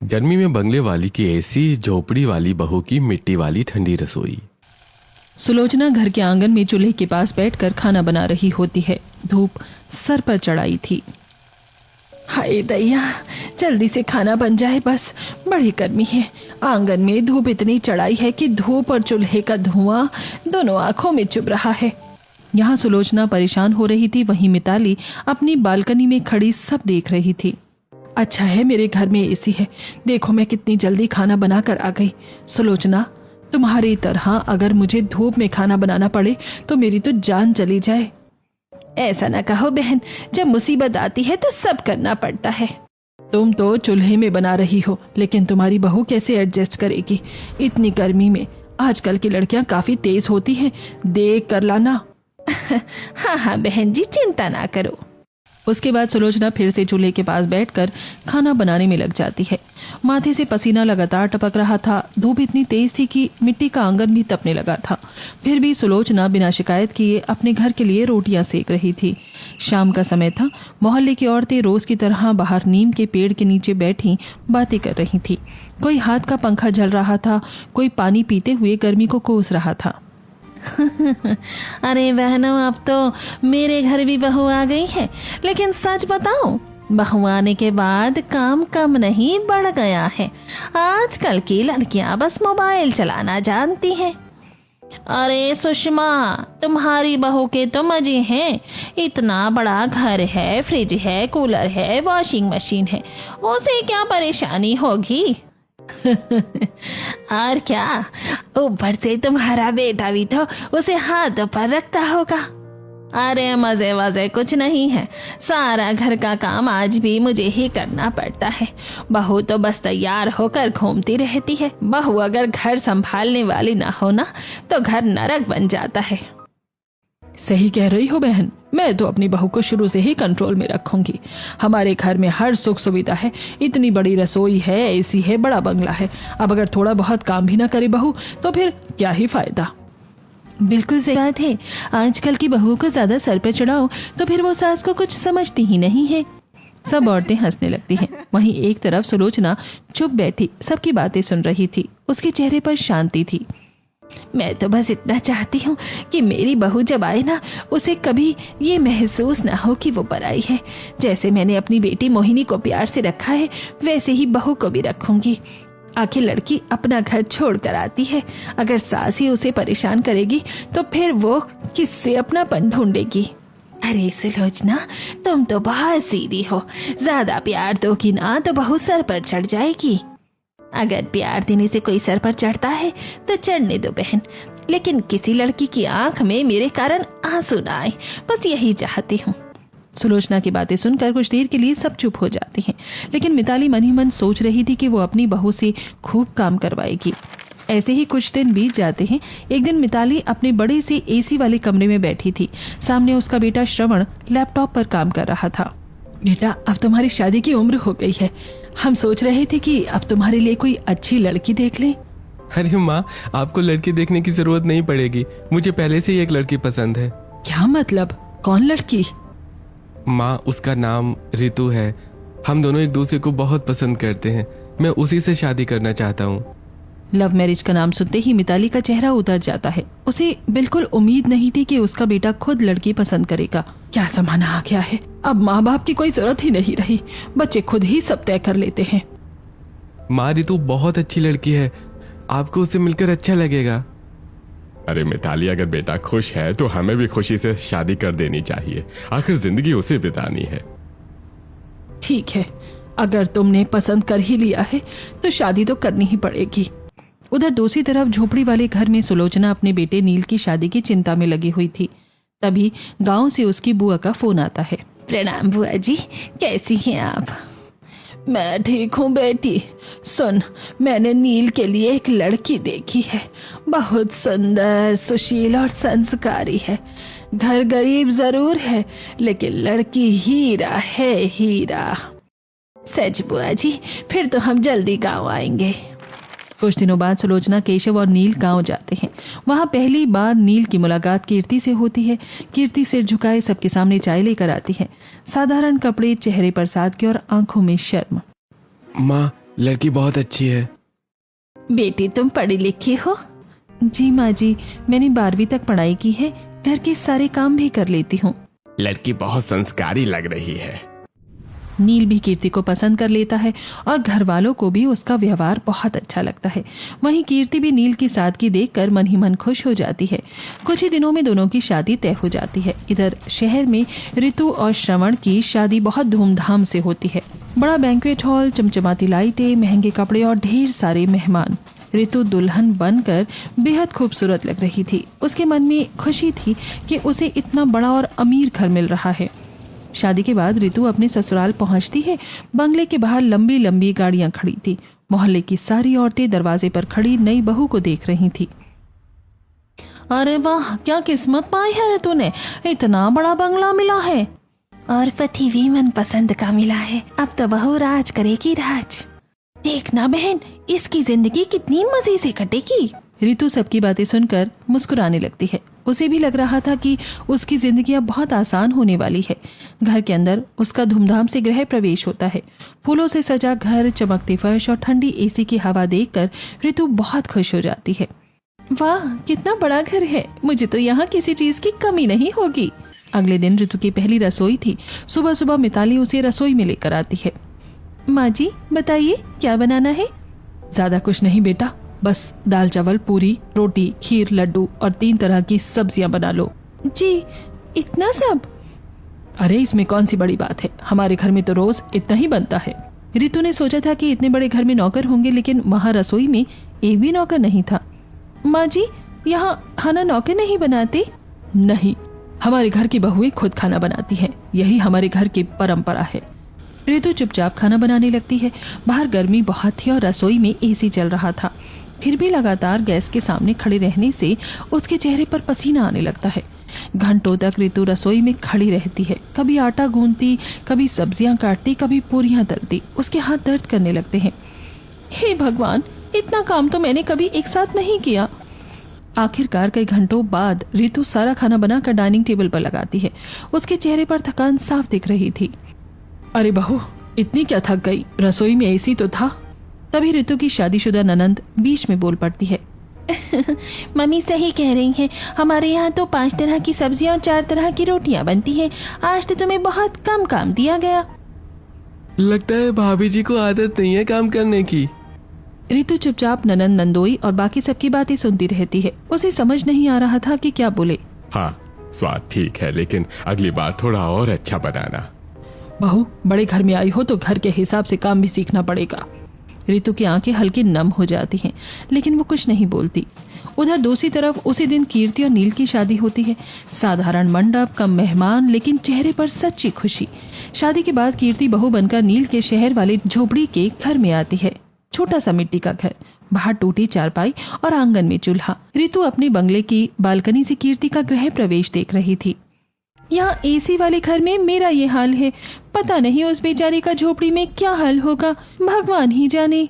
गर्मी में बंगले वाली की एसी, झोपड़ी वाली बहू की मिट्टी वाली ठंडी रसोई। सुलोचना घर के आंगन में चूल्हे के पास बैठकर खाना बना रही होती है। धूप सर पर चढ़ाई थी। हाय दैया, जल्दी से खाना बन जाए बस, बड़ी गर्मी है। आंगन में धूप इतनी चढ़ाई है कि धूप और चूल्हे का धुआं दोनों आंखों में चुभ रहा है। यहाँ सुलोचना परेशान हो रही थी, वहीं मिताली अपनी बालकनी में खड़ी सब देख रही थी। अच्छा है मेरे घर में एसी है, देखो मैं कितनी जल्दी खाना बना कर आ गई। सुलोचना, तुम्हारी तरह अगर मुझे धूप में खाना बनाना पड़े तो मेरी तो जान चली जाए। ऐसा ना कहो बहन, जब मुसीबत आती है तो सब करना पड़ता है। तुम तो चूल्हे में बना रही हो, लेकिन तुम्हारी बहू कैसे एडजस्ट करेगी इतनी गर्मी में? आजकल की लड़कियां काफी तेज होती हैं, देख कर लाना। हाँ हाँ बहन जी, चिंता ना करो। उसके बाद सुलोचना फिर से चूल्हे के पास बैठकर खाना बनाने में लग जाती है। माथे से पसीना लगातार टपक रहा था। धूप इतनी तेज थी कि मिट्टी का आंगन भी तपने लगा था। फिर भी सुलोचना बिना शिकायत किए अपने घर के लिए रोटियां सेक रही थी। शाम का समय था। मोहल्ले की औरतें रोज की तरह बाहर नीम के पेड़ के नीचे बैठी बातें कर रही थी। कोई हाथ का पंखा झल रहा था, कोई पानी पीते हुए गर्मी को कोस रहा था। अरे बहनों, अब तो मेरे घर भी बहू आ गई है, लेकिन सच बताऊं, बहू आने के बाद काम कम नहीं बढ़ गया है। आजकल की लड़कियां बस मोबाइल चलाना जानती हैं। अरे सुषमा, तुम्हारी बहू के तो मजे हैं। इतना बड़ा घर है, फ्रिज है, कूलर है, वॉशिंग मशीन है, उसे क्या परेशानी होगी? और क्या, ऊपर से तुम्हारा बेटा भी तो उसे हाथों पर रखता होगा। अरे मजे वजे कुछ नहीं है, सारा घर का काम आज भी मुझे ही करना पड़ता है। बहू तो बस तैयार होकर घूमती रहती है। बहू अगर घर संभालने वाली ना हो ना, तो घर नरक बन जाता है। सही कह रही हो बहन, मैं तो अपनी बहू को शुरू से ही कंट्रोल में रखूंगी। हमारे घर में हर सुख सुविधा है, इतनी बड़ी रसोई है, एसी है, बड़ा बंगला है। अब अगर थोड़ा बहुत काम भी ना करे बहू तो फिर क्या ही फायदा। बिल्कुल सही बात है। आजकल की बहू को ज्यादा सर पे चढ़ाओ तो फिर वो सास को कुछ समझती ही नहीं है। सब औरतें हंसने लगती हैं। वहीं एक तरफ सुलोचना चुप बैठी सबकी बातें सुन रही थी। उसके चेहरे पर शांति थी। मैं तो बस इतना चाहती हूँ कि मेरी बहू जब आए ना, उसे कभी ये महसूस ना हो कि वो पराई है। जैसे मैंने अपनी बेटी मोहिनी को प्यार से रखा है, वैसे ही बहू को भी रखूंगी। आखिर लड़की अपना घर छोड़ कर आती है, अगर सास ही उसे परेशान करेगी तो फिर वो किससे अपनापन ढूंढेगी? अरे सुलोचना, तुम तो बहुत सीधी हो। ज्यादा प्यार दोगी ना तो बहू सर पर चढ़ जाएगी। अगर प्यार देने से कोई सर पर चढ़ता है तो चढ़ने दो बहन, लेकिन किसी लड़की की आंख में मेरे कारण आंसू ना आए, बस यही चाहती हूँ। सुलोचना की बातें सुनकर कुछ देर के लिए सब चुप हो जाती हैं, लेकिन मिताली मन ही मन सोच रही थी कि वो अपनी बहू से खूब काम करवाएगी। ऐसे ही कुछ दिन बीत जाते हैं। एक दिन मिताली अपने बड़े से एसी वाले कमरे में बैठी थी। सामने उसका बेटा श्रवण लैपटॉप पर काम कर रहा था। बेटा, अब तुम्हारी शादी की उम्र हो गई है। हम सोच रहे थे कि अब तुम्हारे लिए कोई अच्छी लड़की देख लें। अरे माँ, आपको लड़की देखने की जरूरत नहीं पड़ेगी, मुझे पहले से ही एक लड़की पसंद है। क्या मतलब? कौन लड़की? माँ, उसका नाम रितु है। हम दोनों एक दूसरे को बहुत पसंद करते हैं। मैं उसी से शादी करना चाहता हूँ। लव मैरिज का नाम सुनते ही मिताली का चेहरा उतर जाता है। उसे बिल्कुल उम्मीद नहीं थी कि उसका बेटा खुद लड़की पसंद करेगा। क्या जमाना आ गया है, अब माँ बाप की कोई जरूरत ही नहीं रही, बच्चे खुद ही सब तय कर लेते हैं। माँ, रितु बहुत अच्छी लड़की है, आपको उससे मिलकर अच्छा लगेगा। अरे मिताली, अगर बेटा खुश है तो हमें भी खुशी से शादी कर देनी चाहिए। आखिर जिंदगी उसे बितानी है। ठीक है, अगर तुमने पसंद कर ही लिया है तो शादी तो करनी ही पड़ेगी। उधर दूसरी तरफ झोपड़ी वाले घर में सुलोचना अपने बेटे नील की शादी की चिंता में लगी हुई थी। तभी गांव से उसकी बुआ का फोन आता है। प्रणाम बुआ जी, कैसी हैं आप? मैं ठीक हूँ बेटी। सुन, मैंने नील के लिए एक लड़की देखी है, बहुत सुंदर, सुशील और संस्कारी है। घर गरीब जरूर है, लेकिन लड़की हीरा है, हीरा। सच बुआ जी, फिर तो हम जल्दी गांव आएंगे। कुछ दिनों बाद सुलोचना, केशव और नील गांव जाते हैं। वहां पहली बार नील की मुलाकात कीर्ति से होती है। कीर्ति सिर झुकाए सबके सामने चाय लेकर आती है। साधारण कपड़े, चेहरे पर सादगी और आंखों में शर्म। माँ, लड़की बहुत अच्छी है। बेटी तुम पढ़ी लिखी हो? जी माँ जी, मैंने 12वीं तक पढ़ाई की है, घर के सारे काम भी कर लेती हूँ। लड़की बहुत संस्कारी लग रही है। नील भी कीर्ति को पसंद कर लेता है और घर वालों को भी उसका व्यवहार बहुत अच्छा लगता है। वहीं कीर्ति भी नील की सादगी देखकर मन ही मन खुश हो जाती है। कुछ ही दिनों में दोनों की शादी तय हो जाती है। इधर शहर में ऋतु और श्रवण की शादी बहुत धूमधाम से होती है। बड़ा बैंक्वेट हॉल, चमचमाती लाइटें, महंगे कपड़े और ढेर सारे मेहमान। ऋतु दुल्हन बनकर बेहद खूबसूरत लग रही थी। उसके मन में खुशी थी कि उसे इतना बड़ा और अमीर घर मिल रहा है। शादी के बाद ऋतु अपने ससुराल पहुंचती है। बंगले के बाहर लंबी लंबी गाड़ियां खड़ी थी। मोहल्ले की सारी औरतें दरवाजे पर खड़ी नई बहू को देख रही थी। अरे वाह, क्या किस्मत पाई है ऋतु ने, इतना बड़ा बंगला मिला है और पति भी मन पसंद का मिला है। अब तो बहू राज करेगी राज। देखना बहन, इसकी जिंदगी कितनी मजे से कटेगी। ऋतु सबकी बातें सुनकर मुस्कुराने लगती है। उसे भी लग रहा था कि उसकी जिंदगी अब बहुत आसान होने वाली है। घर के अंदर उसका धूमधाम से गृह प्रवेश होता है। फूलों से सजा घर, चमकते फर्श और ठंडी एसी की हवा देखकर ऋतु बहुत खुश हो जाती है। वाह, कितना बड़ा घर है, मुझे तो यहाँ किसी चीज की कमी नहीं होगी। अगले दिन ऋतु की पहली रसोई थी। सुबह सुबह मिताली उसे रसोई में लेकर आती है। माँ जी बताइए, क्या बनाना है? ज्यादा कुछ नहीं बेटा, बस दाल चावल, पूरी, रोटी, खीर, लड्डू और 3 तरह की सब्जियां बना लो। जी, इतना सब? अरे इसमें कौन सी बड़ी बात है, हमारे घर में तो रोज इतना ही बनता है। ऋतु ने सोचा था कि इतने बड़े घर में नौकर होंगे, लेकिन वहाँ रसोई में एक भी नौकर नहीं था। माँ जी, यहाँ खाना नौकर नहीं बनाते? नहीं, हमारे घर की बहुएं खुद खाना बनाती हैं, यही हमारे घर की परंपरा है। ऋतु चुपचाप खाना बनाने लगती है। बाहर गर्मी बहुत थी और रसोई में एसी चल रहा था। फिर भी लगातार गैस के सामने खड़े रहने से उसके चेहरे पर पसीना आने लगता है। घंटों तक ऋतु रसोई में खड़ी रहती है। कभी आटा गूंथती, कभी सब्जियां काटती, कभी पूरियां तलती। उसके हाथ दर्द करने लगते हैं। हे भगवान, इतना काम तो मैंने कभी एक साथ नहीं किया। आखिरकार कई घंटों बाद ऋतु सारा खाना बनाकर डाइनिंग टेबल पर लगाती है। उसके चेहरे पर थकान साफ दिख रही थी। अरे बहू, इतनी क्या थक गई, रसोई में एसी तो था। तभी ऋतु की शादीशुदा ननंद बीच में बोल पड़ती है। मम्मी सही कह रही हैं, हमारे यहाँ तो 5 तरह की सब्जियां और 4 तरह की रोटियां बनती हैं। आज तो तुम्हें बहुत कम काम दिया गया। लगता है भाभी जी को आदत नहीं है काम करने की। ऋतु चुपचाप ननंद, नंदोई और बाकी सबकी बातें सुनती रहती है। उसे समझ नहीं आ रहा था कि क्या बोले। हाँ, स्वाद ठीक है, लेकिन अगली बार थोड़ा और अच्छा बनाना। बहू, बड़े घर में आई हो तो घर के हिसाब से काम भी सीखना पड़ेगा। ऋतु की आंखें हल्की नम हो जाती हैं, लेकिन वो कुछ नहीं बोलती। उधर दूसरी तरफ उसी दिन कीर्ति और नील की शादी होती है। साधारण मंडप, कम मेहमान, लेकिन चेहरे पर सच्ची खुशी। शादी के बाद कीर्ति बहू बनकर नील के शहर वाले झोपड़ी के घर में आती है। छोटा सा मिट्टी का घर, बाहर टूटी चारपाई और आंगन में चूल्हा। ऋतु अपने बंगले की बालकनी से कीर्ति का गृह प्रवेश देख रही थी। यहाँ एसी वाले घर में मेरा ये हाल है, पता नहीं उस बेचारे का झोपड़ी में क्या हाल होगा, भगवान ही जाने।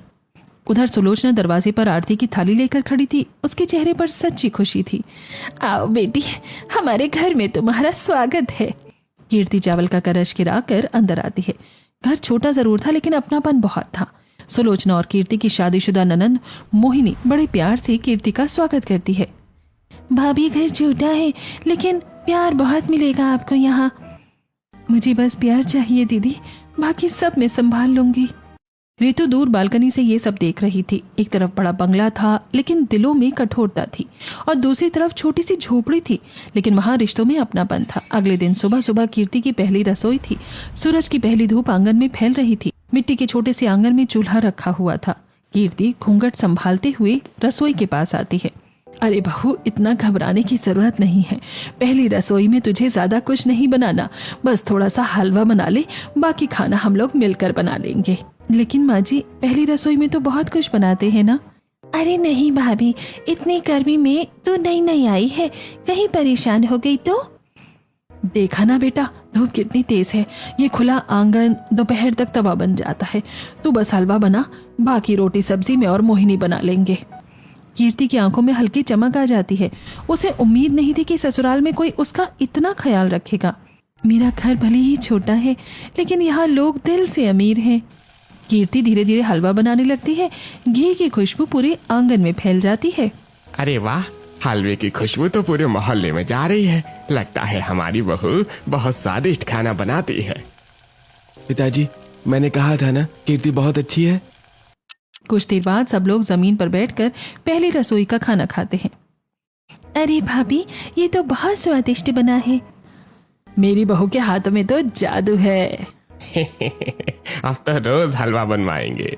उधर सुलोचना दरवाजे पर आरती की थाली लेकर खड़ी थी। उसके चेहरे पर सच्ची खुशी थी। आओ बेटी, हमारे घर में तुम्हारा स्वागत है। कीर्ति चावल का कलश गिराकर अंदर आती है। घर छोटा जरूर था, लेकिन अपनापन बहुत था। सुलोचना और कीर्ति की शादीशुदा ननंद मोहिनी बड़े प्यार से कीर्ति का स्वागत करती है। भाभी, घर छोटा है लेकिन प्यार बहुत मिलेगा आपको यहाँ। मुझे बस प्यार चाहिए दीदी, बाकी सब मैं संभाल लूंगी। ऋतु दूर बालकनी से ये सब देख रही थी। एक तरफ बड़ा बंगला था, लेकिन दिलों में कठोरता थी, और दूसरी तरफ छोटी सी झोपड़ी थी, लेकिन वहां रिश्तों में अपनापन था। अगले दिन सुबह सुबह कीर्ति की पहली रसोई थी। सूरज की पहली धूप आंगन में फैल रही थी। मिट्टी के छोटे से आंगन में चूल्हा रखा हुआ था। कीर्ति घूंघट संभालते हुए रसोई के पास आती है। अरे बहू, इतना घबराने की जरूरत नहीं है। पहली रसोई में तुझे ज्यादा कुछ नहीं बनाना, बस थोड़ा सा हलवा बना ले, बाकी खाना हम लोग मिलकर बना लेंगे। लेकिन माँ जी, पहली रसोई में तो बहुत कुछ बनाते हैं ना। अरे नहीं भाभी, इतनी गर्मी में तो नई नई आई है, कहीं परेशान हो गई तो। देखा ना बेटा, धूप कितनी तेज है। ये खुला आंगन दोपहर तक तवा बन जाता है। तू बस हलवा बना, बाकी रोटी सब्जी में और मोहिनी बना लेंगे। कीर्ति की आंखों में हल्की चमक आ जाती है। उसे उम्मीद नहीं थी कि ससुराल में कोई उसका इतना ख्याल रखेगा। मेरा घर भले ही छोटा है, लेकिन यहाँ लोग दिल से अमीर हैं। कीर्ति धीरे धीरे हलवा बनाने लगती है। घी की खुशबू पूरे आंगन में फैल जाती है। अरे वाह, हलवे की खुशबू तो पूरे मोहल्ले में जा रही है। लगता है हमारी बहू बहुत स्वादिष्ट खाना बनाती है। पिताजी, मैंने कहा था ना, कीर्ति बहुत अच्छी है। कुछ देर बाद सब लोग जमीन पर बैठकर पहली रसोई का खाना खाते हैं। अरे भाभी, ये तो बहुत स्वादिष्ट बना है। मेरी बहू के हाथों में तो जादू है। अब तो रोज हलवा बनवाएंगे।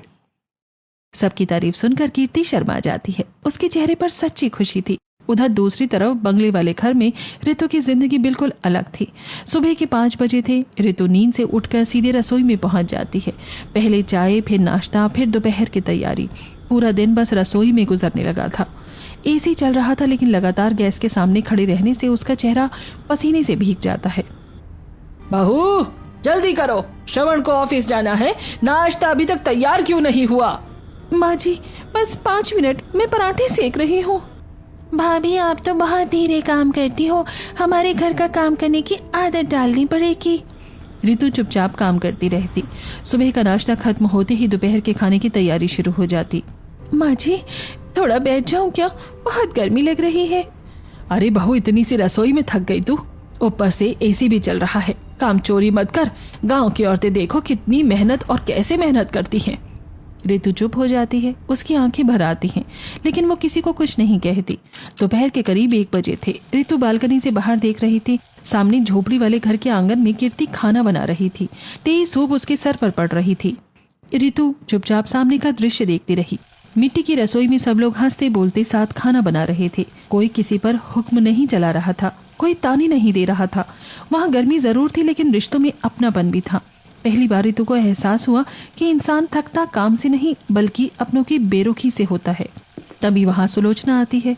सबकी तारीफ सुनकर कीर्ति शर्मा जाती है। उसके चेहरे पर सच्ची खुशी थी। उधर दूसरी तरफ बंगले वाले घर में रितु की जिंदगी बिल्कुल अलग थी। सुबह के 5 बजे थे। रितु नींद से उठकर सीधे रसोई में पहुंच जाती है। पहले चाय, फिर नाश्ता, फिर दोपहर की तैयारी। पूरा दिन बस रसोई में गुजरने लगा था। एसी चल रहा था, लेकिन लगातार गैस के सामने खड़े रहने से उसका चेहरा पसीने से भीग जाता है। बहू, जल्दी करो, श्रवण को ऑफिस जाना है। नाश्ता अभी तक तैयार क्यों नहीं हुआ? माँ जी, बस 5 मिनट, मैं पराठे सेक रही हूँ। भाभी, आप तो बहुत धीरे काम करती हो। हमारे घर का काम करने की आदत डालनी पड़ेगी। रितु चुपचाप काम करती रहती। सुबह का नाश्ता खत्म होते ही दोपहर के खाने की तैयारी शुरू हो जाती। माँ जी, थोड़ा बैठ जाऊं क्या? बहुत गर्मी लग रही है। अरे बहू, इतनी सी रसोई में थक गई तू। ऊपर से एसी भी चल रहा है। काम चोरी मत कर। गांव की औरतें देखो कितनी मेहनत और कैसे मेहनत करती हैं। रितु चुप हो जाती है। उसकी आंखें भर आती हैं, लेकिन वो किसी को कुछ नहीं कहती। दोपहर के करीब 1 बजे थे। रितु बालकनी से बाहर देख रही थी। सामने झोपड़ी वाले घर के आंगन में कीर्ति खाना बना रही थी। तेज धूप उसके सर पर पड़ रही थी। रितु चुपचाप सामने का दृश्य देखती रही। मिट्टी की रसोई में सब लोग हंसते बोलते साथ खाना बना रहे थे। कोई किसी पर हुक्म नहीं चला रहा था, कोई ताने नहीं दे रहा था। वहाँ गर्मी जरूर थी, लेकिन रिश्तों में अपनापन भी था। पहली बार रितु को एहसास हुआ कि इंसान थकता काम से नहीं, बल्कि अपनों की बेरुखी से होता है। तभी वहाँ सुलोचना आती है।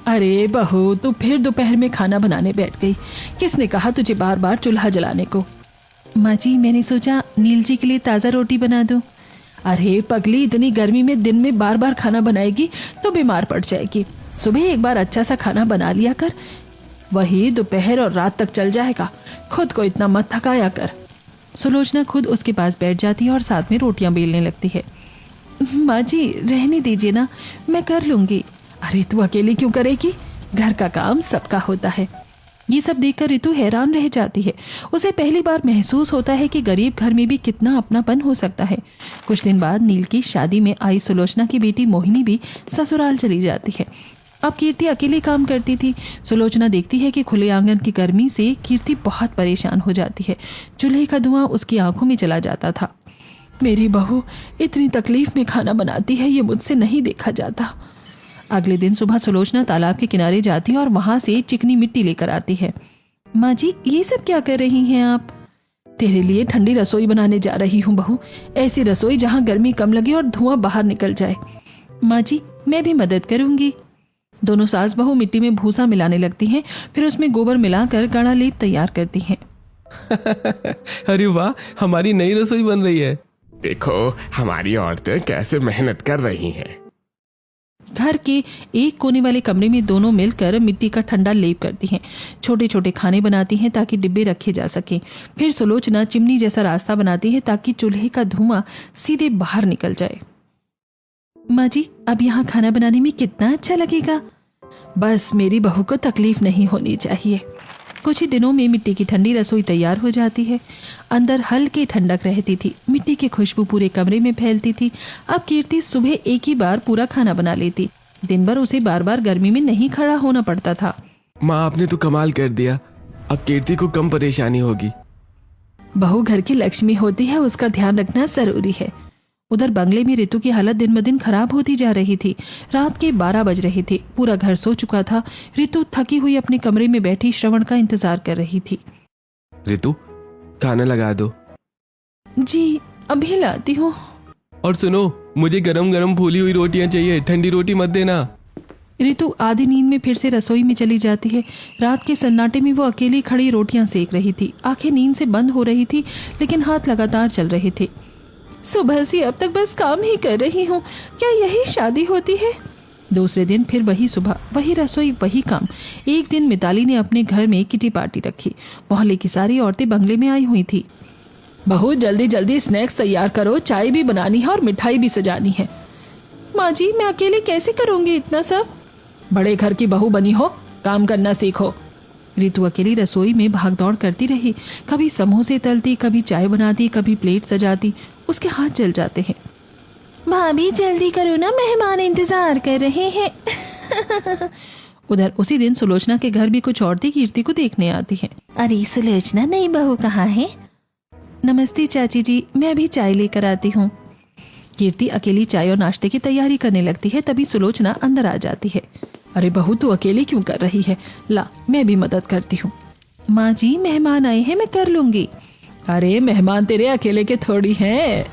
अरे बहू, तू फिर दोपहर में खाना बनाने बैठ गई। किसने कहा तुझे बार बार चूल्हा जलाने को? माँ जी, मैंने सोचा नील जी के लिए ताज़ा रोटी बना दूँ। अरे पगली, इतनी गर्मी में दिन में बार बार खाना बनाएगी तो बीमार पड़ जाएगी। सुबह एक बार अच्छा सा खाना बना लिया कर, वही दोपहर और रात तक चल जाएगा। खुद को इतना मत थकाया कर। सुलोचना खुद उसके पास बैठ जाती है और साथ में रोटियां बेलने लगती है। माँ जी, रहने दीजिए ना, मैं कर लूंगी। अरे तू अकेली क्यों करेगी? घर का काम सबका होता है। ये सब देखकर रितु हैरान रह जाती है। उसे पहली बार महसूस होता है कि गरीब घर में भी कितना अपनापन हो सकता है। कुछ दिन बाद नील की शादी में आई सुलोचना की बेटी मोहिनी भी ससुराल चली जाती है। अब कीर्ति अकेले काम करती थी। सुलोचना देखती है कि खुले आंगन की गर्मी से कीर्ति बहुत परेशान हो जाती है। चूल्हे का धुआं उसकी आंखों में चला जाता था। मेरी बहू इतनी तकलीफ में खाना बनाती है, ये मुझसे नहीं देखा जाता। अगले दिन सुबह सुलोचना तालाब के किनारे जाती है और वहां से चिकनी मिट्टी लेकर आती है। माँ जी, ये सब क्या कर रही हैं आप? तेरे लिए ठंडी रसोई बनाने जा रही हूँ बहू। ऐसी रसोई जहाँ गर्मी कम लगे और धुआं बाहर निकल जाए। माँ जी, मैं भी मदद करूंगी। दोनों सास बहू मिट्टी में भूसा मिलाने लगती हैं, फिर उसमें गोबर मिलाकर गाढ़ा लेप तैयार करती हैं। अरे वाह, हमारी नई रसोई बन रही है। देखो हमारी औरतें कैसे मेहनत कर रही हैं। घर के एक कोने वाले कमरे में दोनों मिलकर मिट्टी का ठंडा लेप करती हैं। छोटे छोटे खाने बनाती हैं ताकि डिब्बे रखे जा सकें। फिर सुलोचना चिमनी जैसा रास्ता बनाती है ताकि चूल्हे का धुआं सीधे बाहर निकल जाए। माँ जी, अब यहाँ खाना बनाने में कितना अच्छा लगेगा। बस मेरी बहू को तकलीफ नहीं होनी चाहिए। कुछ ही दिनों में मिट्टी की ठंडी रसोई तैयार हो जाती है। अंदर हल्की ठंडक रहती थी। मिट्टी की खुशबू पूरे कमरे में फैलती थी। अब कीर्ति सुबह एक ही बार पूरा खाना बना लेती। दिन भर उसे बार बार गर्मी में नहीं खड़ा होना पड़ता था। माँ, आपने तो कमाल कर दिया। अब कीर्ति को कम परेशानी होगी। बहू घर की लक्ष्मी होती है, उसका ध्यान रखना जरूरी है। उधर बंगले में रितु की हालत दिन ब दिन खराब होती जा रही थी। रात के 12 बज रहे थे। पूरा घर सो चुका था। रितु थकी हुई अपने कमरे में बैठी श्रवण का इंतजार कर रही थी। रितु, खाना लगा दो। जी, अभी लाती हूँ। और सुनो, मुझे गरम गरम फूली हुई रोटियां चाहिए, ठंडी रोटी मत देना। रितु आधी नींद में फिर से रसोई में चली जाती है। रात के सन्नाटे में वो अकेली खड़ी रोटियां सेक रही थी। आंखें नींद से बंद हो रही थी, लेकिन हाथ लगातार चल रहे थे। सुबह से अब तक बस काम ही कर रही हूँ, क्या यही शादी होती है? दूसरे दिन फिर वही सुबह, वही रसोई, वही काम। एक दिन मिताली ने अपने घर में किटी पार्टी रखी। मोहल्ले की सारी औरतें बंगले में आई हुई थी। बहू जल्दी जल्दी स्नैक्स तैयार करो, चाय भी बनानी है और मिठाई भी सजानी है। माँ जी मैं अकेले कैसे करूँगी इतना सब? बड़े घर की बहू बनी हो, काम करना सीखो। रितु अकेली रसोई में भागदौड़ करती रही। कभी समोसे तलती, कभी चाय बनाती, कभी प्लेट सजाती। उसके हाथ जल जाते हैं। भाभी जल्दी करो ना, मेहमान इंतजार कर रहे हैं। उधर उसी दिन सुलोचना के घर भी कुछ औरतें कीर्ति को देखने आती हैं। अरे सुलोचना, नई बहू कहाँ है? नमस्ते चाची जी, मैं अभी चाय लेकर आती हूँ। कीर्ति अकेली चाय और नाश्ते की तैयारी करने लगती है, तभी सुलोचना अंदर आ जाती है। अरे बहू तू अकेली क्यों कर रही है? ला मैं भी मदद करती हूँ। माँ जी मेहमान आए हैं, मैं कर लूंगी। अरे मेहमान तेरे अकेले के थोड़ी हैं।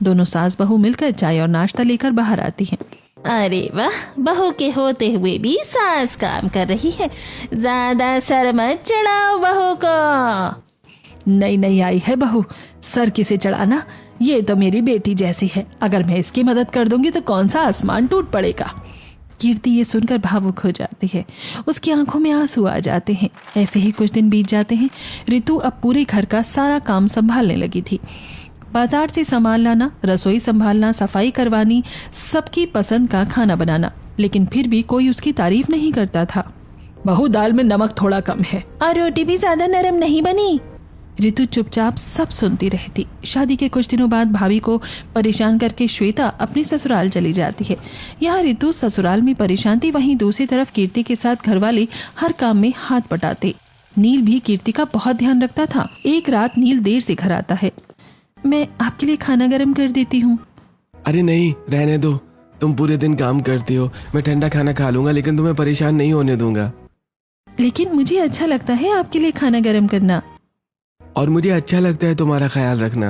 दोनों सास बहू मिलकर चाय और नाश्ता लेकर बाहर आती हैं। अरे वाह, बहू के होते हुए भी सास काम कर रही है। ज्यादा सर मत चढ़ाओ बहू को। नई नई आई है बहू, सर किसे चढ़ाना, ये तो मेरी बेटी जैसी है। अगर मैं इसकी मदद कर दूंगी तो कौन सा आसमान टूट पड़ेगा। कीर्ति ये सुनकर भावुक हो जाती है। उसकी आंखों में आंसू आ जाते हैं। ऐसे ही कुछ दिन बीत जाते हैं। रितु अब पूरे घर का सारा काम संभालने लगी थी। बाजार से सामान लाना, रसोई संभालना, सफाई करवानी, सबकी पसंद का खाना बनाना, लेकिन फिर भी कोई उसकी तारीफ नहीं करता था। बहू दाल में नमक थोड़ा कम है और रोटी भी ज्यादा नरम नहीं बनी। रितु चुपचाप सब सुनती रहती। शादी के कुछ दिनों बाद भाभी को परेशान करके श्वेता अपने ससुराल चली जाती है। यहाँ रितु ससुराल में परेशान थी, वहीं दूसरी तरफ कीर्ति के साथ घरवाले हर काम में हाथ बटाते। नील भी कीर्ति का बहुत ध्यान रखता था। एक रात नील देर से घर आता है। मैं आपके लिए खाना गर्म कर देती हूँ। अरे नहीं, रहने दो, तुम पूरे दिन काम करती हो। मैं ठंडा खाना खा लूंगा, लेकिन तुम्हें परेशान नहीं होने दूंगा। लेकिन मुझे अच्छा लगता है आपके लिए खाना गर्म करना, और मुझे अच्छा लगता है तुम्हारा ख्याल रखना।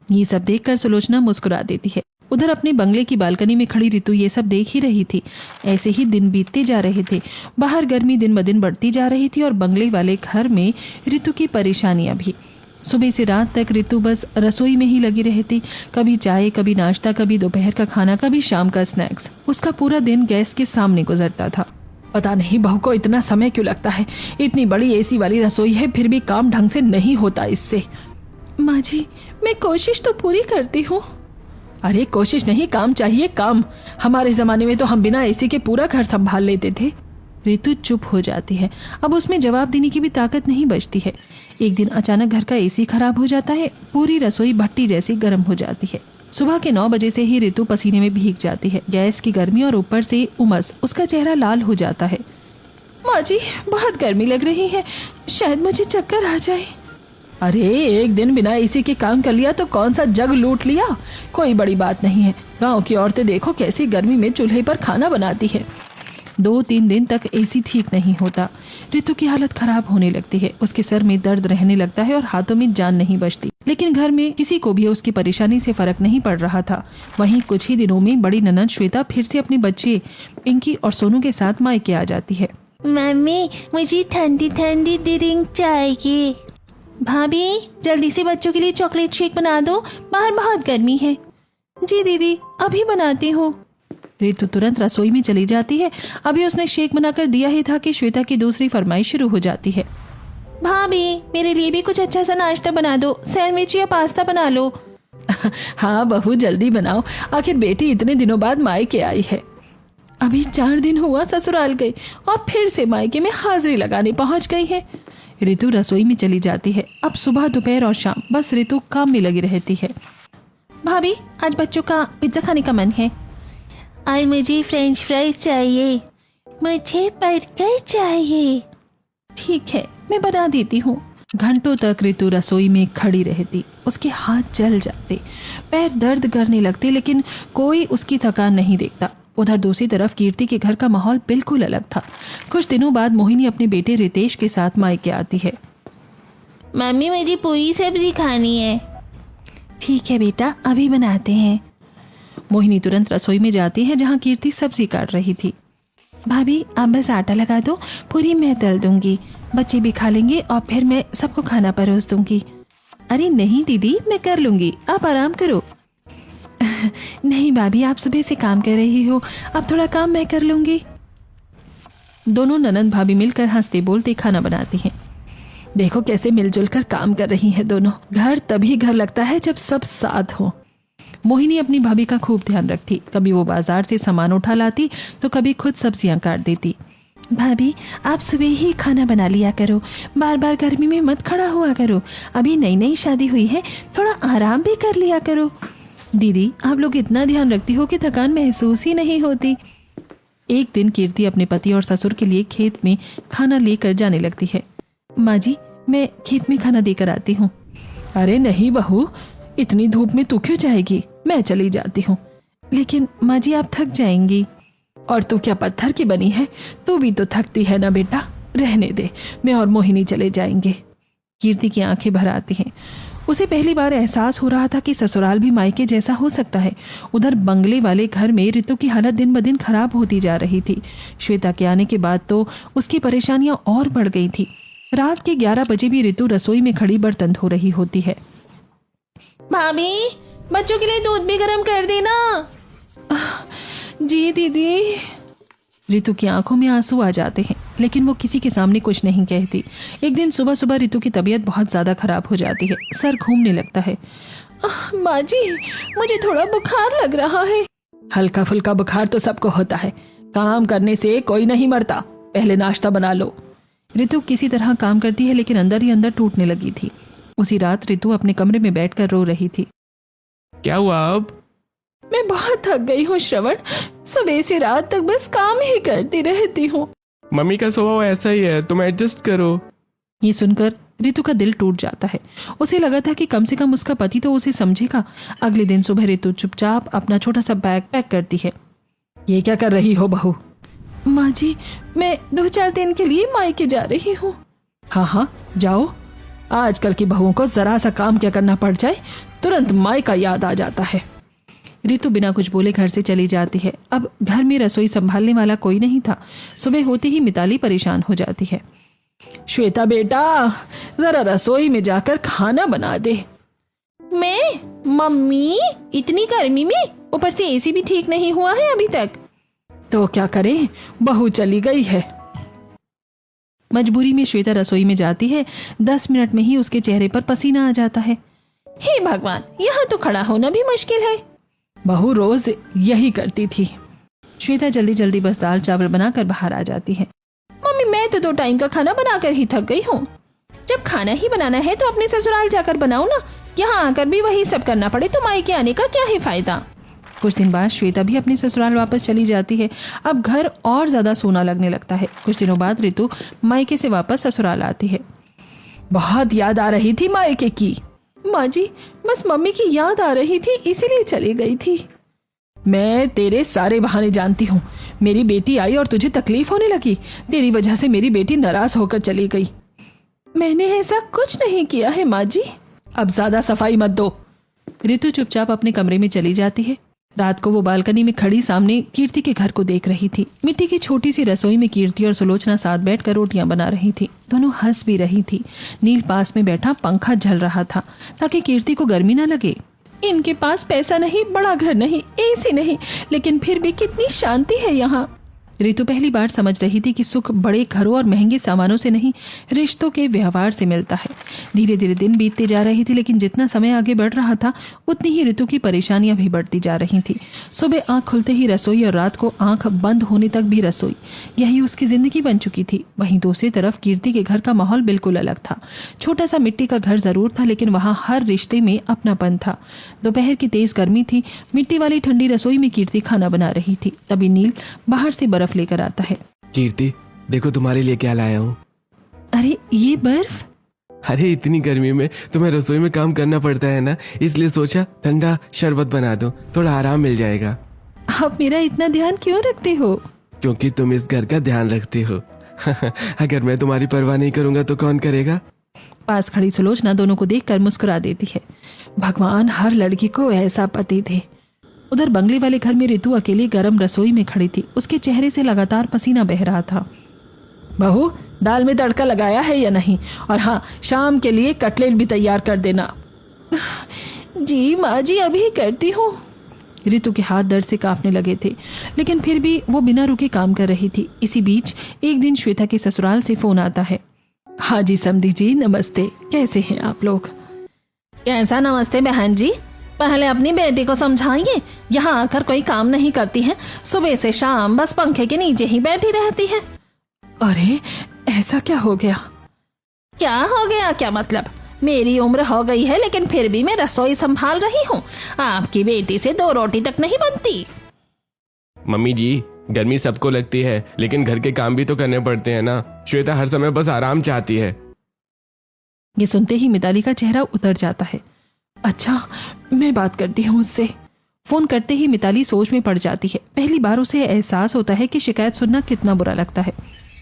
ये सब देखकर सुलोचना मुस्कुरा देती है। उधर अपने बंगले की बालकनी में खड़ी रितु ये सब देख ही रही थी। ऐसे ही दिन बीतते जा रहे थे। बाहर गर्मी दिन ब दिन बढ़ती जा रही थी और बंगले वाले घर में रितु की परेशानियां भी। सुबह से रात तक रितु बस रसोई में ही लगी रहती। कभी चाय, कभी नाश्ता, कभी दोपहर का खाना, कभी शाम का स्नैक्स। उसका पूरा दिन गैस के सामने गुजरता था। पता नहीं बहू को इतना समय क्यों लगता है। इतनी बड़ी एसी वाली रसोई है, फिर भी काम ढंग से नहीं होता इससे। माँ जी मैं कोशिश तो पूरी करती हूँ। अरे कोशिश नहीं, काम चाहिए काम। हमारे जमाने में तो हम बिना एसी के पूरा घर संभाल लेते थे। रितु चुप हो जाती है। अब उसमें जवाब देने की भी ताकत नहीं बचती है। एक दिन अचानक घर का एसी खराब हो जाता है। पूरी रसोई भट्टी जैसी गर्म हो जाती है। सुबह के 9 बजे से ही रितु पसीने में भीग जाती है। गैस की गर्मी और ऊपर से उमस, उसका चेहरा लाल हो जाता है। माँ जी बहुत गर्मी लग रही है, शायद मुझे चक्कर आ जाए। अरे एक दिन बिना एसी के काम कर लिया तो कौन सा जग लूट लिया, कोई बड़ी बात नहीं है। गांव की औरतें देखो कैसी गर्मी में चूल्हे पर खाना बनाती है। 2-3 दिन तक एसी ठीक नहीं होता। रितु की हालत खराब होने लगती है। उसके सर में दर्द रहने लगता है और हाथों में जान नहीं बचती। लेकिन घर में किसी को भी उसकी परेशानी से फर्क नहीं पड़ रहा था। वहीं कुछ ही दिनों में बड़ी ननद श्वेता फिर से अपने बच्चे पिंकी और सोनू के साथ मायके आ जाती है। मम्मी मुझे ठंडी ठंडी ड्रिंक चाहिए। भाभी जल्दी से बच्चों के लिए चॉकलेट शेक बना दो, बाहर बहुत गर्मी है। जी दीदी अभी बनाती हूँ। रितु तुरंत रसोई में चली जाती है। अभी उसने शेक बनाकर दिया ही था कि श्वेता की दूसरी फरमाइश शुरू हो जाती है। भाभी मेरे लिए भी कुछ अच्छा सा नाश्ता बना दो, सैंडविच या पास्ता बना लो। हाँ बहू जल्दी बनाओ, आखिर बेटी इतने दिनों बाद मायके आई है। अभी 4 दिन हुआ ससुराल गई और फिर से मायके में हाजिरी लगाने पहुंच गई है। रितु रसोई में चली जाती है। अब सुबह, दोपहर और शाम बस रितु काम में लगी रहती है। भाभी आज बच्चों का पिज्जा खाने का मन है। और मुझे फ्रेंच फ्राइज चाहिए। मुझे बर्गर चाहिए। ठीक है मैं बना देती हूँ। घंटों तक रितु रसोई में खड़ी रहती। उसके हाथ जल जाते, पैर दर्द करने लगते, लेकिन कोई उसकी थकान नहीं देखता। उधर दूसरी तरफ कीर्ति के घर का माहौल बिल्कुल अलग था। कुछ दिनों बाद मोहिनी अपने बेटे रितेश के साथ मायके आती है। मम्मी मुझे पूरी सब्जी खानी है। ठीक है बेटा अभी बनाते हैं। मोहिनी तुरंत रसोई में जाती है जहाँ कीर्ति सब्जी काट रही थी। भाभी आप बस आटा लगा दो, पूरी मैं तल दूंगी, बच्चे भी खा लेंगे और फिर मैं सबको खाना परोस दूंगी। अरे नहीं दीदी मैं कर लूंगी, आप आराम करो। नहीं भाभी आप सुबह से काम कर रही हो, अब थोड़ा काम मैं कर लूंगी। दोनों ननंद भाभी मिलकर हंसते बोलते खाना बनाती हैं। देखो कैसे मिलजुल कर काम कर रही हैं दोनों। घर तभी घर लगता है जब सब साथ हो। मोहिनी अपनी भाभी का खूब ध्यान रखती। कभी वो बाजार से सामान उठा लाती तो कभी खुद सब्जियां काट देती। भाभी आप सुबह ही खाना बना लिया करो, बार बार गर्मी में मत खड़ा हुआ करो। अभी नई नई शादी हुई है, थोड़ा आराम भी कर लिया करो। दीदी आप लोग इतना ध्यान रखती हो कि थकान महसूस ही नहीं होती। एक दिन कीर्ति अपने पति और ससुर के लिए खेत में खाना लेकर जाने लगती है। माँ जी मैं खेत में खाना देकर आती हूँ। अरे नहीं बहू, इतनी धूप में तू क्यों जाएगी, मैं चली जाती हूँ। लेकिन माँ जी आप थक जाएंगी। और तू क्या पत्थर की बनी है, तू भी तो थकती है ना बेटा। रहने दे, मैं और मोहिनी चले जाएंगे। कीर्ति की आंखें भर आती हैं। उसे पहली बार एहसास हो रहा था कि ससुराल भी मायके जैसा हो सकता है। उधर बंगले वाले घर में ऋतु की हालत दिन ब दिन खराब होती जा रही थी। श्वेता के आने के बाद तो उसकी परेशानियां और बढ़ गई थी। रात के 11 बजे भी ऋतु रसोई में खड़ी बर्तन धो रही होती है। भाभी बच्चों के लिए दूध भी गर्म कर देना। जी दीदी। ऋतु की आंखों में आंसू आ जाते हैं, लेकिन वो किसी के सामने कुछ नहीं कहती। एक दिन सुबह सुबह ऋतु की तबीयत बहुत ज्यादा खराब हो जाती है। सर घूमने लगता है। माँ जी मुझे थोड़ा बुखार लग रहा है। हल्का फुल्का बुखार तो सबको होता है, काम करने से कोई नहीं मरता। पहले नाश्ता बना लो। ऋतु किसी तरह काम करती है, लेकिन अंदर ही अंदर टूटने लगी थी। उसी रात ऋतु अपने कमरे में बैठकर रो रही थी। क्या हुआ अब? मैं बहुत थक गई हूँ श्रवण, सुबह से रात तक बस काम ही करती रहती हूँ। मम्मी का स्वभाव ऐसा ही है, तुम एडजस्ट करो। ये सुनकर ऋतु का दिल टूट जाता है। उसे लगा था कि कम से कम उसका पति तो उसे समझेगा। अगले दिन सुबह ऋतु चुपचाप अपना छोटा सा बैग पैक करती है। ये क्या कर रही हो बहू? माँ जी मैं 2-4 दिन के लिए मायके जा रही हूँ। हाँ हाँ जाओ। आजकल की बहुओं को जरा सा काम क्या करना पड़ जाए तुरंत मायका याद आ जाता है। ऋतु बिना कुछ बोले घर से चली जाती है। अब घर में रसोई संभालने वाला कोई नहीं था। सुबह होते ही मिताली परेशान हो जाती है। श्वेता बेटा जरा रसोई में जाकर खाना बना दे। मैं? मम्मी इतनी गर्मी में, ऊपर से एसी भी ठीक नहीं हुआ है अभी तक। तो क्या करें, बहू चली गई है। मजबूरी में श्वेता रसोई में जाती है। 10 मिनट में ही उसके चेहरे पर पसीना आ जाता है। हे भगवान, यहाँ तो खड़ा होना भी मुश्किल है। बहू रोज यही करती थी। श्वेता जल्दी जल्दी बस दाल चावल बनाकर बाहर आ जाती है। मम्मी मैं तो 2 टाइम का खाना बनाकर ही थक गई हूँ। जब खाना ही बनाना है तो अपने ससुराल जाकर बनाओ ना, यहाँ आकर भी वही सब करना पड़े तो मायके आने का क्या ही फायदा। कुछ दिन बाद श्वेता भी अपने ससुराल वापस चली जाती है। अब घर और ज्यादा सूना लगने लगता है। कुछ दिनों बाद ऋतु मायके से वापस ससुराल आती है। बहुत याद आ रही थी मायके की। माँ जी बस मम्मी की याद आ रही थी इसीलिए चली गई थी। मैं तेरे सारे बहाने जानती हूँ। मेरी बेटी आई और तुझे तकलीफ होने लगी। तेरी वजह से मेरी बेटी नाराज होकर चली गई। मैंने ऐसा कुछ नहीं किया है माँ जी। अब ज्यादा सफाई मत दो। ऋतु चुपचाप अपने कमरे में चली जाती है। रात को वो बालकनी में खड़ी सामने कीर्ति के घर को देख रही थी। मिट्टी की छोटी सी रसोई में कीर्ति और सुलोचना साथ बैठकर रोटियां बना रही थी। दोनों हंस भी रही थी। नील पास में बैठा पंखा झल रहा था ताकि कीर्ति को गर्मी ना लगे। इनके पास पैसा नहीं, बड़ा घर नहीं, एसी नहीं, लेकिन फिर भी कितनी शांति है यहाँ। ऋतु पहली बार समझ रही थी कि सुख बड़े घरों और महंगे सामानों से नहीं, रिश्तों के व्यवहार से मिलता है। धीरे धीरे दिन बीतते जा रही थी, लेकिन जितना समय आगे बढ़ रहा था उतनी ही ऋतु की परेशानियां भी बढ़ती जा रही थी। सुबह आंख खुलते ही रसोई और रात को आंख बंद होने तक भी रसोई, यही उसकी जिंदगी बन चुकी थी। वहीं दूसरी तरफ कीर्ति के घर का माहौल बिल्कुल अलग था। छोटा सा मिट्टी का घर जरूर था, लेकिन वहाँ हर रिश्ते में अपनापन था। दोपहर की तेज गर्मी थी। मिट्टी वाली ठंडी रसोई में कीर्ति खाना बना रही थी। तभी नील बाहर से बर्फ लेकर आता है। कीर्ति देखो तुम्हारे लिए क्या लाया हूँ। अरे ये बर्फ? अरे इतनी गर्मी में तुम्हें रसोई में काम करना पड़ता है ना, इसलिए सोचा ठंडा शरबत बना दो, थोड़ा आराम मिल जाएगा। आप मेरा इतना ध्यान क्यों रखते हो? क्योंकि तुम इस घर का ध्यान रखते हो। अगर मैं तुम्हारी परवाह नहीं करूंगा तो कौन करेगा? पास खड़ी सुलोचना दोनों को देखकर मुस्कुरा देती है। भगवान हर लड़की को ऐसा पति दे। उधर बंगले वाले घर में ऋतु अकेली गर्म रसोई में खड़ी थी। उसके चेहरे से लगातार पसीना बह रहा था। बहू दाल में तड़का लगाया है या नहीं? और हाँ, शाम के लिए कटलेट भी तैयार कर देना। जी माँ जी अभी करती हूँ। ऋतु के हाथ दर्द से कांपने लगे थे, लेकिन फिर भी वो बिना रुके काम कर रही थी। इसी बीच एक दिन श्वेता के ससुराल से फोन आता है। हाँ जी समधी जी, नमस्ते। कैसे हैं आप लोग? कैसा नमस्ते बहन जी, पहले अपनी बेटी को समझाइए। यहाँ आकर कोई काम नहीं करती है, सुबह से शाम बस पंखे के नीचे ही बैठी रहती है। अरे ऐसा क्या हो गया? क्या हो गया क्या मतलब? मेरी उम्र हो गई है लेकिन फिर भी मैं रसोई संभाल रही हूँ। आपकी बेटी से 2 रोटी तक नहीं बनती। मम्मी जी, गर्मी सबको लगती है लेकिन घर के काम भी तो करने पड़ते हैं ना। श्वेता हर समय बस आराम चाहती है। ये सुनते ही मिताली का चेहरा उतर जाता है। अच्छा, मैं बात करती हूँ उससे। फोन करते ही मिताली सोच में पड़ जाती है। पहली बार उसे एहसास होता है कि शिकायत सुनना कितना बुरा लगता है।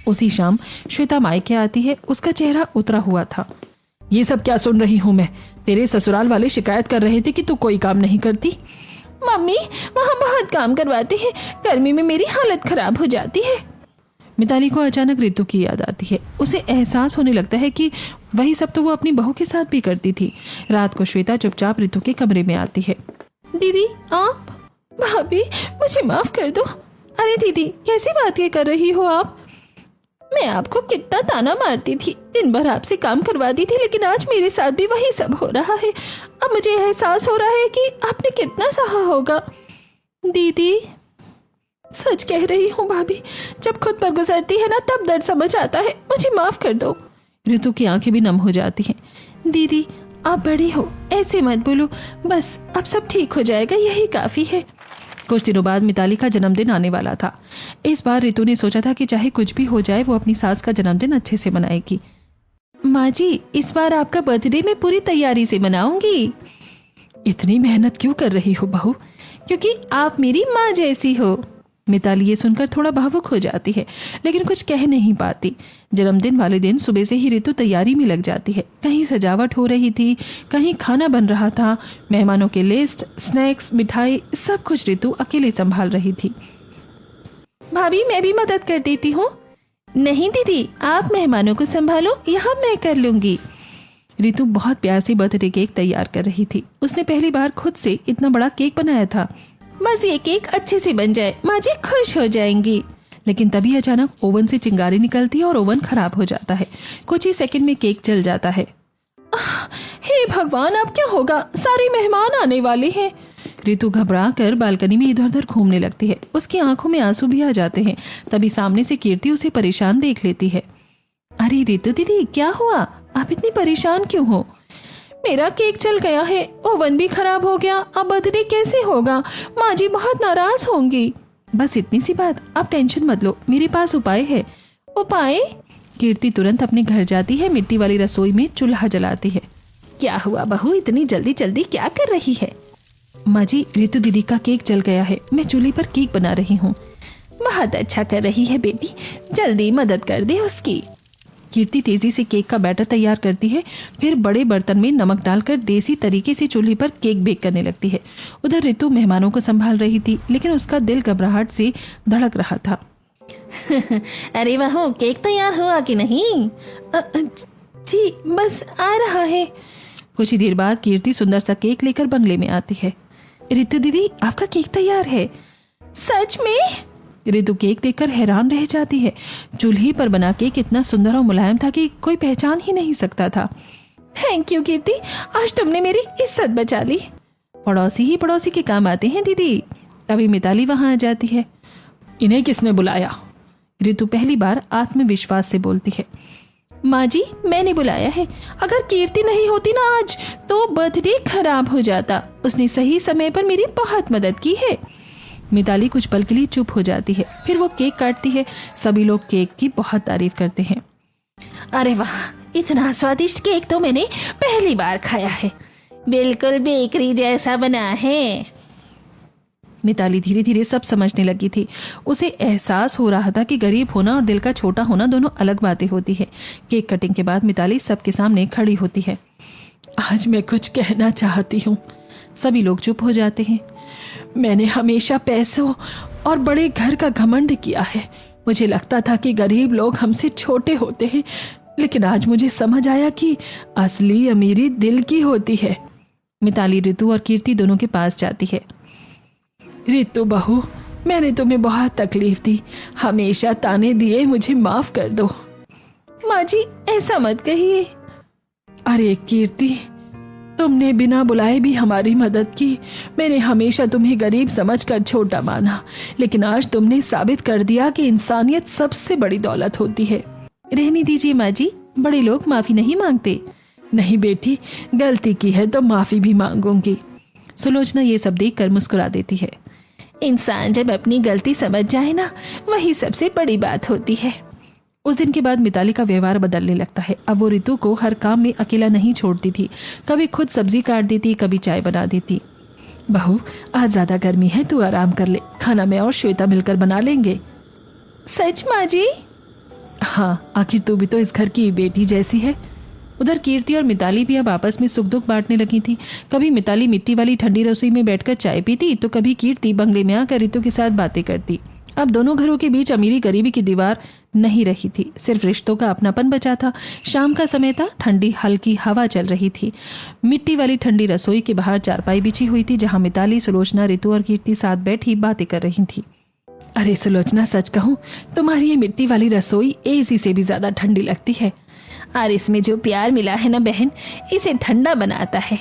उसी शाम श्वेता मायके आती है। उसका चेहरा उतरा हुआ था। ये सब क्या सुन रही हूँ मैं? तेरे ससुराल वाले शिकायत कर रहे थे कि तू कोई काम नहीं करती। मम्मी वहाँ बहुत काम करवाते हैं, गर्मी में मेरी हालत खराब हो जाती है। मिताली को अचानक रितु की याद आती है। उसे एहसास होने लगता है कि वही सब तो वो अपनी बहू के साथ भी करती थी। रात को श्वेता चुपचाप रितु के कमरे में आती है। दीदी आप? भाभी मुझे माफ कर दो। अरे दीदी कैसी बातें कर रही हो आप? मैं आपको कितना ताना मारती थी, दिन भर आपसे काम करवाती थी, लेकिन आज मेरे साथ भी वही सब हो रहा है। अब मुझे एहसास हो रहा है कि आपने कितना सहा होगा। दीदी सच कह रही हूँ भाभी, जब खुद पर गुजरती है ना तब दर्द समझ आता है। मुझे माफ कर दो। रितु की आंखें भी नम हो जाती हैं। दीदी आप बड़ी हो, ऐसे मत बोलो। बस अब सब ठीक हो जाएगा, यही काफी है। कुछ दिनों बाद मिताली का जन्मदिन आने वाला था। इस बार रितु ने सोचा था कि चाहे कुछ भी हो जाए वो अपनी सास का जन्मदिन अच्छे से मनाएगी। माँ जी इस बार आपका बर्थडे मैं पूरी तैयारी से मनाऊंगी। इतनी मेहनत क्यों कर रही हो बहू? क्योंकि आप मेरी माँ जैसी हो। मिताली ये सुनकर थोड़ा भावुक हो जाती है लेकिन कुछ कह नहीं पाती। जन्मदिन वाले दिन सुबह से ही रितु तैयारी में लग जाती है। कहीं सजावट हो रही थी, कहीं खाना बन रहा था। मेहमानों के लिस्ट, स्नैक्स, मिठाई सब कुछ रितु अकेले संभाल रही थी। भाभी मैं भी मदद कर देती हूँ। नहीं दीदी आप मेहमानों को संभालो, यहाँ मैं कर लूंगी। रितु बहुत प्यार से बर्थडे केक तैयार कर रही थी। उसने पहली बार खुद से इतना बड़ा केक बनाया था। बस ये केक अच्छे से बन जाए, माँ जी खुश हो जाएंगी। लेकिन तभी अचानक ओवन से चिंगारी निकलती है और ओवन खराब हो जाता है। कुछ ही सेकंड में केक जल जाता है। हे भगवान अब क्या होगा, सारे मेहमान आने वाले हैं। रितु घबरा कर बालकनी में इधर उधर घूमने लगती है। उसकी आंखों में आंसू भी आ जाते हैं। तभी सामने से कीर्ति उसे परेशान देख लेती है। अरे रितु दीदी क्या हुआ, आप इतनी परेशान क्यों हो? मेरा केक जल गया है, ओवन भी खराब हो गया, अब बर्थडे कैसे होगा? माँ जी बहुत नाराज होंगी। बस इतनी सी बात, आप टेंशन मत लो, मेरे पास उपाय है। उपाय? कीर्ति तुरंत अपने घर जाती है। मिट्टी वाली रसोई में चूल्हा जलाती है। क्या हुआ बहू, इतनी जल्दी जल्दी क्या कर रही है? माँ जी रितु दीदी का केक जल गया है, मैं चूल्हे पर केक बना रही हूँ। बहुत अच्छा कर रही है बेटी, जल्दी मदद कर दे उसकी। कीर्ति तेजी से केक का बैटर तैयार करती है। फिर बड़े बर्तन में नमक डालकर देसी तरीके से चूल्हे पर केक बेक करने लगती है। उधर रितु मेहमानों को संभाल रही थी लेकिन उसका दिल घबराहट से धड़क रहा था। अरे बहू केक तैयार हुआ कि नहीं? जी बस आ रहा है। कुछ ही देर बाद कीर्ति सुंदर सा केक लेकर बंगले में आती है। रितु दीदी आपका केक तैयार है। सच में? रितु केक देखकर हैरान रह जाती है। चूल्हे पर बना केक इतना सुंदर और मुलायम था कि कोई पहचान ही नहीं सकता था। थैंक यू कीर्ति, आज तुमने मेरी इज्जत बचा ली। पड़ोसी ही पड़ोसी के काम आते हैं दीदी। तभी मिताली वहां आ जाती है। इन्हें किसने बुलाया? रितु पहली बार आत्मविश्वास से बोलती है। माँ जी मैंने बुलाया है। अगर कीर्ति नहीं होती ना आज तो बर्थडे खराब हो जाता। उसने सही समय पर मेरी बहुत मदद की है। मिताली कुछ पल के लिए चुप हो जाती है। फिर वो केक काटती है। सभी लोग केक की बहुत तारीफ करते हैं। अरे वाह, इतना स्वादिष्ट केक तो मैंने पहली बार खाया है, बिल्कुल बेकरी जैसा बना है। मिताली धीरे धीरे सब समझने लगी थी। उसे एहसास हो रहा था कि गरीब होना और दिल का छोटा होना दोनों अलग बातें होती है। केक कटिंग के बाद मिताली सबके सामने खड़ी होती है। आज मैं कुछ कहना चाहती हूँ। सभी लोग चुप हो जाते हैं। मैंने हमेशा पैसों और बड़े घर का घमंड किया है। मुझे लगता था कि गरीब लोग हमसे छोटे होते हैं, लेकिन आज मुझे समझ आया कि असली अमीरी दिल की होती है। मिताली रितु और कीर्ति दोनों के पास जाती है। रितु बहू, मैंने तुम्हें बहुत तकलीफ दी, हमेशा ताने दिए, मुझे माफ कर दो। माँ जी ऐसा मत कहिए। अरे कीर्ति, तुमने बिना बुलाए भी हमारी मदद की। मैंने हमेशा तुम्हें गरीब समझकर छोटा माना, लेकिन आज तुमने साबित कर दिया कि इंसानियत सबसे बड़ी दौलत होती है। रहने दीजिए माँ जी, बड़े लोग माफी नहीं मांगते। नहीं बेटी, गलती की है तो माफी भी मांगूंगी। सुलोचना ये सब देखकर मुस्कुरा देती है। इंसान जब अपनी गलती समझ जाए ना, वही सबसे बड़ी बात होती है। उस दिन के बाद मिताली का व्यवहार बदलने लगता है। अब वो रितु को हर काम में अकेला नहीं छोड़ती थी। कभी खुद सब्जी काट देती, कभी चाय बना देती। बहू, आज ज्यादा गर्मी है, तू आराम कर ले। खाना मैं और श्वेता मिलकर बना लेंगे। सच माँ जी? हाँ, आखिर तू भी तो इस घर की बेटी जैसी है। उधर कीर्ति और मिताली भी अब आपस में सुख दुख बांटने लगी थी। कभी मिताली मिट्टी वाली ठंडी रसोई में बैठकर चाय पीती, तो कभी कीर्ति बंगले में आकर रितु के साथ बातें करती। अब दोनों घरों के बीच अमीरी गरीबी की दीवार नहीं रही थी, सिर्फ रिश्तों का अपनापन बचा था। शाम का समय था, ठंडी हल्की हवा चल रही थी। मिट्टी वाली ठंडी रसोई के बाहर चारपाई बिछी हुई थी, जहां मिताली, सुलोचना, रितु और कीर्ति साथ बैठी बातें कर रही थी। अरे सुलोचना, सच कहूँ, तुम्हारी ये मिट्टी वाली रसोई एसी से भी ज्यादा ठंडी लगती है। और इसमें जो प्यार मिला है ना बहन, इसे ठंडा बनाता है।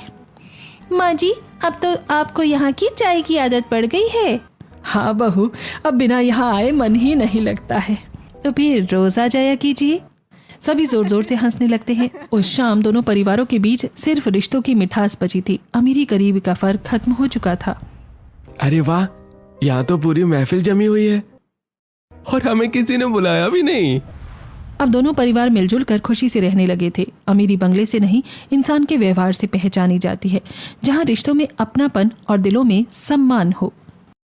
माँ जी, अब तो आपको यहाँ की चाय की आदत पड़ गई है। हाँ बहू, अब बिना यहाँ आए मन ही नहीं लगता है। तो फिर रोज आ जाया कीजिए। सभी जोर जोर से हंसने लगते हैं। उस शाम दोनों परिवारों के बीच सिर्फ रिश्तों की मिठास बची थी। अमीरी गरीबी का फर्क खत्म हो चुका था। अरे वाह, यहाँ तो पूरी महफिल जमी हुई है और हमें किसी ने बुलाया भी नहीं। अब दोनों परिवार मिलजुल कर खुशी से रहने लगे थे। अमीरी बंगले से नहीं, इंसान के व्यवहार से पहचानी जाती है, जहाँ रिश्तों में अपनापन और दिलों में सम्मान हो।